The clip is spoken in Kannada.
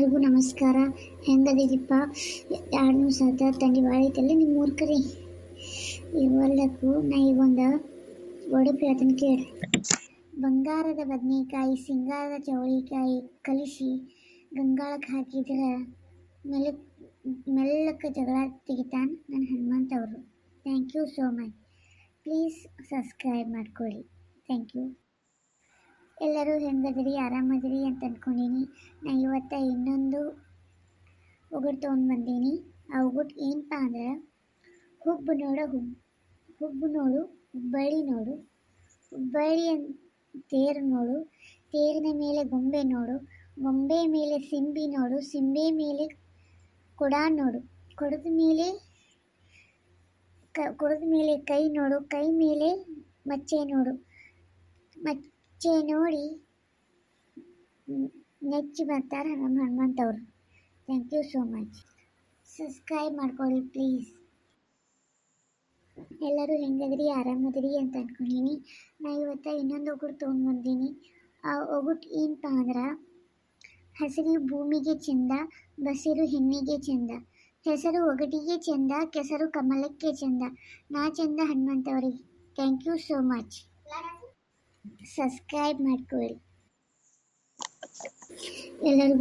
ಎಲ್ಲರಿಗೂ ನಮಸ್ಕಾರ. ಹೆಂಗದಿರಿಪ್ಪ? 2 ದಿವಸ ತಂಡಿ ಭಾಳ ಐತಲ್ಲ ನಿಮ್ಮ ಊರ ಕಡೆ. ಇವೆಲ್ಲಕ್ಕೂ ನಾ ಈಗೊಂದು ಒಡಪು ಹೇಳ್ತೀನಿ ಕೇಳಿ. ಬಂಗಾರದ ಬದನೆಕಾಯಿ ಸಿಂಗಾರದ ಚವಳಿಕಾಯಿ ಕಲಿಸಿ ಗಂಗಾಳಕ್ಕೆ ಹಾಕಿದ್ರೆ ಮೆಲ್ಲಕ್ಕೆ ಜಗಳ ತೆಗಿತಾನೆ ನನ್ನ ಹನುಮಂತ ಅವರು. Thank you so much. Please subscribe ಮಾಡ್ಕೊಳ್ಳಿ. Thank you. ಎಲ್ಲರೂ ಹೆಂಗದಿರಿ, ಆರಾಮದಿರಿ ಅಂತ ಅಂದ್ಕೊಂಡೀನಿ. ನಾ ಇವತ್ತು ಇನ್ನೊಂದು ಒಗಟು ತೊಗೊಂಡು ಬಂದೀನಿ. ಆ ಒಗಟು ಏನಪ್ಪ ಅಂದ್ರೆ, ಹುಬ್ಬು ನೋಡು ಹುಬ್ಬಳ್ಳಿ ನೋಡು, ಹುಬ್ಬಳ್ಳಿ ತೇರು ನೋಡು, ತೇರಿನ ಮೇಲೆ ಗೊಂಬೆ ನೋಡು, ಗೊಂಬೆ ಮೇಲೆ ಸಿಂಬಿ ನೋಡು, ಸಿಂಬೆ ಮೇಲೆ ಕೊಡ ನೋಡು, ಕೊಡದ ಮೇಲೆ ಕೈ ನೋಡು, ಕೈ ಮೇಲೆ ಮಚ್ಚೆ ನೋಡು, ಮಚ್ಚೆ ನೋಡಿ ನೆಚ್ಚಿ ಬರ್ತಾರೆ ನಮ್ಮ ಹನುಮಂತವ್ರು. Thank you so much. Subscribe ಮಾಡ್ಕೊಳ್ಳಿ ಪ್ಲೀಸ್. ಎಲ್ಲರೂ ಹೆಂಗದಿರಿ, ಆರಾಮದಿರಿ ಅಂತ ಅಂದ್ಕೊಂಡೀನಿ. ನಾ ಇವತ್ತು ಇನ್ನೊಂದು ಒಗಟು ತೊಗೊಂಡು ಬಂದೀನಿ. ಆ ಒಗಟು ಏನಪ್ಪ ಅಂದ್ರೆ, ಹಸಿರು ಭೂಮಿಗೆ ಚೆಂದ, ಬಸಿರು ಹೆಣ್ಣಿಗೆ ಚೆಂದ, ಹೆಸರು ಒಗಟಿಗೆ ಚೆಂದ, ಕೆಸರು ಕಮಲಕ್ಕೆ ಚೆಂದ, ನಾ ಚೆಂದ ಹನುಮಂತವ್ರಿಗೆ. Thank you so much. Subscribe ಮಾಡ್ಕೊಳ್ಳಿ ಎಲ್ಲರಿಗೂ.